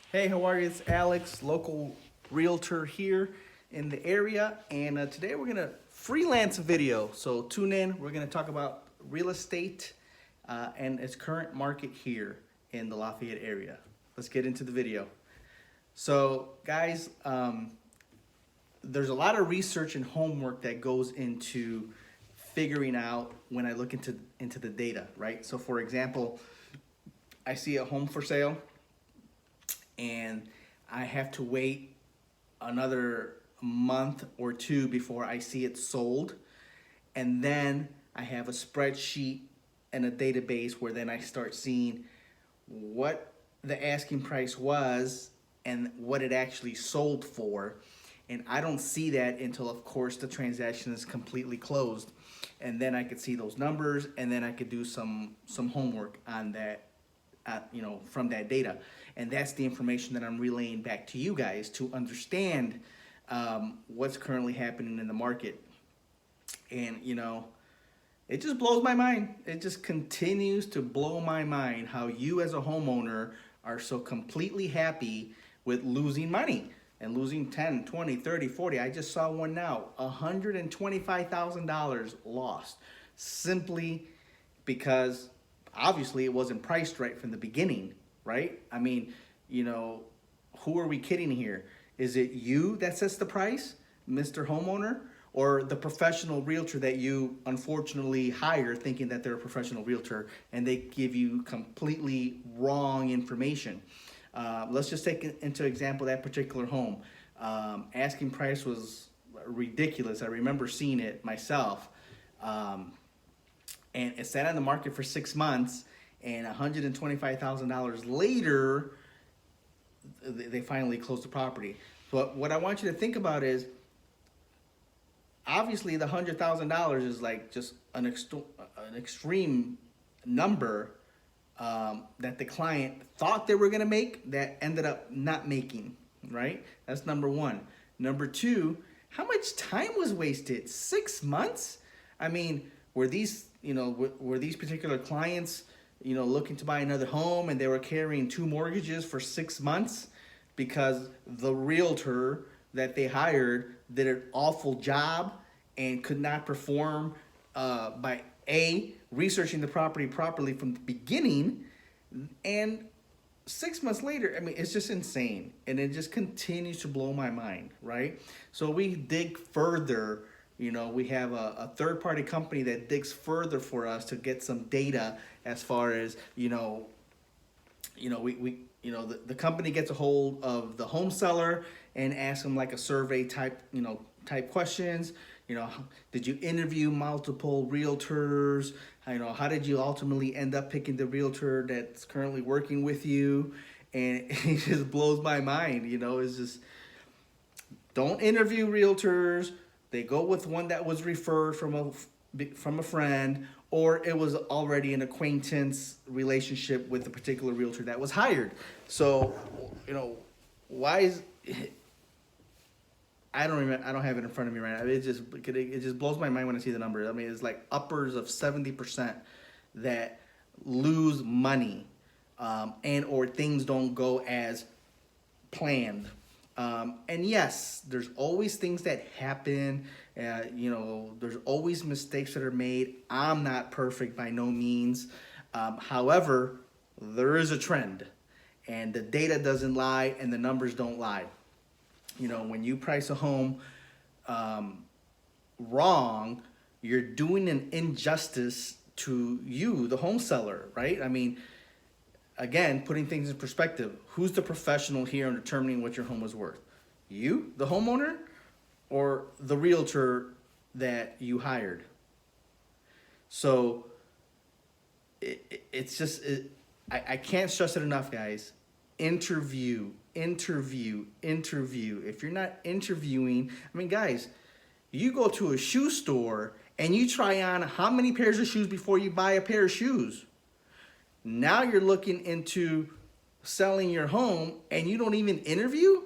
Hey, how are you? It's Alex, local realtor here in the area, and today we're gonna freelance a video. So tune in. We're gonna talk about real estate and its current market here in the Lafayette area. Let's get into the video. So, guys, there's a lot of research and homework that goes into figuring out when I look into the data, right? So, for example, I see a home for sale and I have to wait another month or two before I see it sold. And then I have a spreadsheet and a database where then I start seeing what the asking price was and what it actually sold for. And I don't see that until, of course, the transaction is completely closed. And then I could see those numbers, and then I could do some homework on that, from that data. And that's the information that I'm relaying back to you guys to understand what's currently happening in the market. And, it just blows my mind. It just continues to blow my mind how you as a homeowner are so completely happy with losing money and losing 10, 20, 30, 40. I just saw one now, $125,000 lost simply because obviously it wasn't priced right from the beginning, right? I mean, who are we kidding here? Is it you that sets the price, Mr. Homeowner, or the professional realtor that you unfortunately hire thinking that they're a professional realtor and they give you completely wrong information? Let's just take into example that particular home. Asking price was ridiculous. I remember seeing it myself. And it sat on the market for 6 months, and $125,000 later, they finally closed the property. But what I want you to think about is, obviously the $100,000 is like just an extreme number that the client thought they were gonna make that ended up not making, right? That's number one. Number two, how much time was wasted? 6 months? I mean, were these particular clients, looking to buy another home and they were carrying 2 mortgages for 6 months because the realtor that they hired did an awful job and could not perform by researching the property properly from the beginning, and 6 months later, I mean, it's just insane, and it just continues to blow my mind, right? So we dig further. We have a third-party company that digs further for us to get some data as far as, the company gets a hold of the home seller and asks them like a survey type questions. Did you interview multiple realtors? How did you ultimately end up picking the realtor that's currently working with you? And it just blows my mind. It's just, don't interview realtors. They go with one that was referred from a friend, or it was already an acquaintance relationship with the particular realtor that was hired. So, why is I don't remember. I don't have it in front of me right now. It just blows my mind when I see the numbers. I mean, it's like uppers of 70% that lose money, and or things don't go as planned. And yes, there's always things that happen. There's always mistakes that are made. I'm not perfect by no means. However, there is a trend, and the data doesn't lie, and the numbers don't lie. When you price a home wrong, you're doing an injustice to you, the home seller, right? I mean, again, putting things in perspective, who's the professional here in determining what your home is worth? You, the homeowner, or the realtor that you hired? So I can't stress it enough, guys. Interview. If you're not interviewing, I mean, guys, you go to a shoe store and you try on how many pairs of shoes before you buy a pair of shoes? Now you're looking into selling your home and you don't even interview?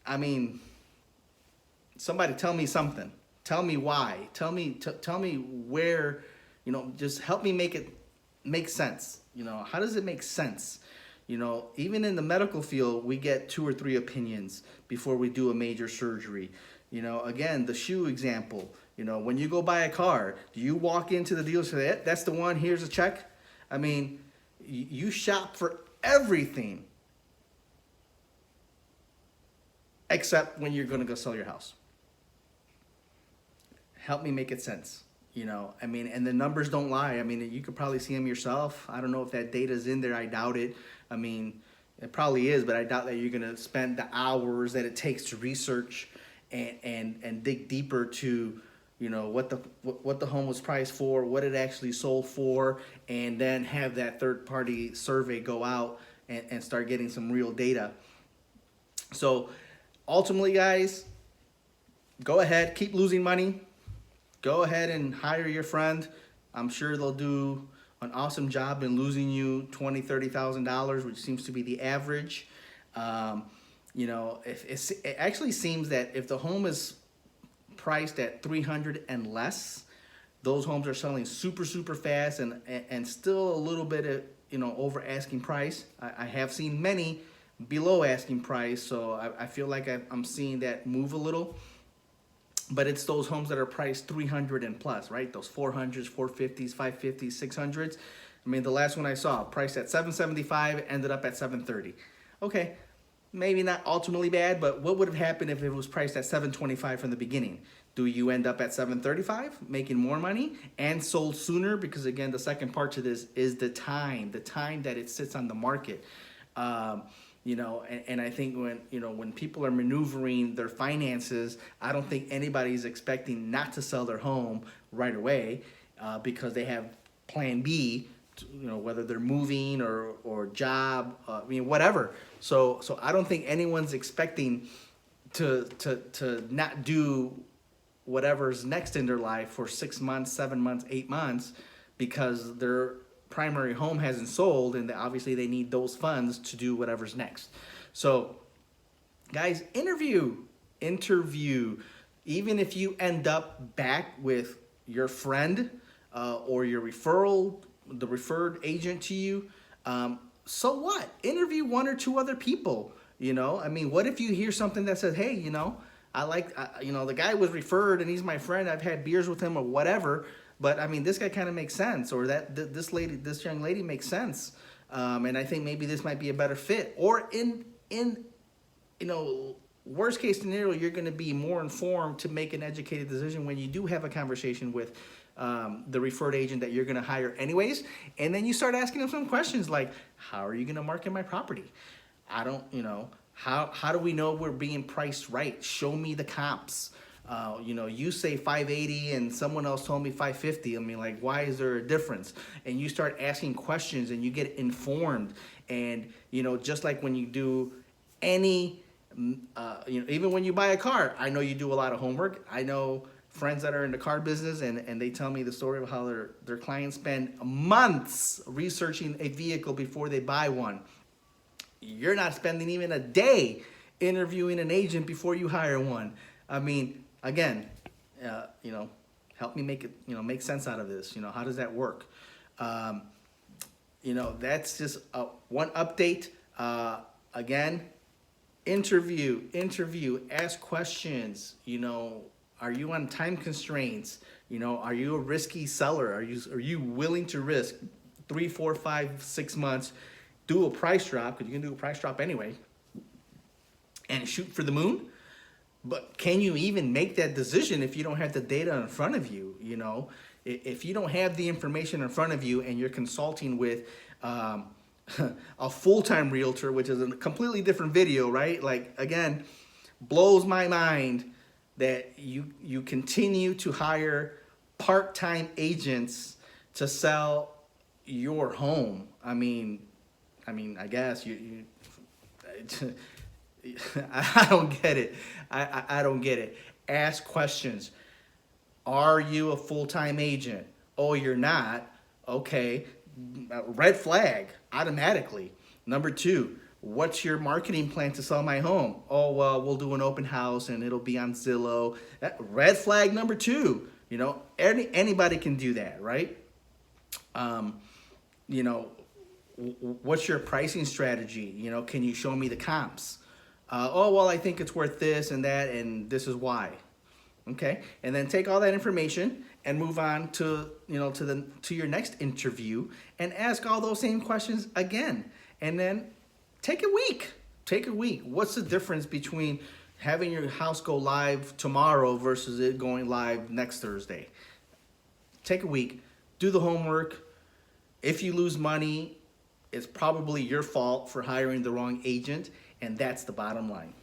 I mean, somebody tell me something. Tell me why. Tell me where, just help me make it make sense. How does it make sense? You know, even in the medical field, we get 2 or 3 opinions before we do a major surgery. You know, again, the shoe example. You know, when you go buy a car, do you walk into the dealer and say, that's the one, here's a check? I mean, you shop for everything except when you're going to go sell your house. Help me make it sense. You know, I mean, and the numbers don't lie. I mean, you could probably see them yourself. I don't know if that data's in there. I doubt it. I mean, it probably is, but I doubt that you're going to spend the hours that it takes to research and dig deeper to, you know, what the home was priced for, what it actually sold for, and then have that third-party survey go out and start getting some real data. So ultimately, guys, go ahead, keep losing money. Go ahead and hire your friend. I'm sure they'll do an awesome job in losing you $20,000, $30,000, which seems to be the average. You know, if it actually seems that if the home is priced at 300 and less, those homes are selling super fast and still a little bit of, you know, over asking price. I have seen many below asking price, so I feel like I'm seeing that move a little. But it's those homes that are priced 300 and plus, right? Those 400s, 450s, 550s, 600s. I mean, the last one I saw, priced at 775, ended up at 730. Okay, maybe not ultimately bad, but what would have happened if it was priced at 725 from the beginning? Do you end up at 735, making more money and sold sooner? Because again, the second part to this is the time that it sits on the market. You know, and I think when people are maneuvering their finances, I don't think anybody's expecting not to sell their home right away because they have plan B, you know, whether they're moving or job, I mean, whatever. So I don't think anyone's expecting to not do whatever's next in their life for 6 months, 7 months, 8 months because their primary home hasn't sold, and obviously they need those funds to do whatever's next. So guys, interview. Even if you end up back with your friend or your the referred agent to you, so what? Interview 1 or 2 other people. You know, I mean, what if you hear something that says, hey, you know, you know, the guy was referred and he's my friend, I've had beers with him or whatever, but I mean, this guy kind of makes sense, or this young lady makes sense, and I think maybe this might be a better fit. Or in you know, worst case scenario, you're going to be more informed to make an educated decision when you do have a conversation with the referred agent that you're going to hire anyways, and then you start asking them some questions like, how are you going to market my property? I don't, you know, how do we know we're being priced right? Show me the comps. You know, you say 580 and someone else told me 550. I mean, like, why is there a difference? And you start asking questions and you get informed. And, you know, just like when you do any, you know, even when you buy a car, I know you do a lot of homework. I know friends that are in the car business and they tell me the story of how their clients spend months researching a vehicle before they buy one. You're not spending even a day interviewing an agent before you hire one. I mean, again, you know, help me make it, you know, make sense out of this. You know, how does that work? You know, that's just one update. Again, interview, ask questions. You know, are you on time constraints? You know, are you a risky seller? Are you willing to risk 3, 4, 5, 6 months? Do a price drop, because you can do a price drop anyway, and shoot for the moon. But can you even make that decision if you don't have the data in front of you? You know, if you don't have the information in front of you and you're consulting with a full-time realtor, which is a completely different video, right? Like, again, blows my mind that you continue to hire part-time agents to sell your home. I mean, I guess I don't get it. I don't get it. Ask questions. Are you a full-time agent? Oh, you're not? Okay. Red flag automatically. Number 2, what's your marketing plan to sell my home? Oh, well, we'll do an open house and it'll be on Zillow. Red flag number 2. You know, anybody can do that, right? You know, What's your pricing strategy? You know, can you show me the comps? Oh, well, I think it's worth this and that, and this is why. Okay, and then take all that information and move on to, you know, to your next interview and ask all those same questions again. And then take a week. Take a week. What's the difference between having your house go live tomorrow versus it going live next Thursday? Take a week, do the homework. If you lose money, it's probably your fault for hiring the wrong agent, and that's the bottom line.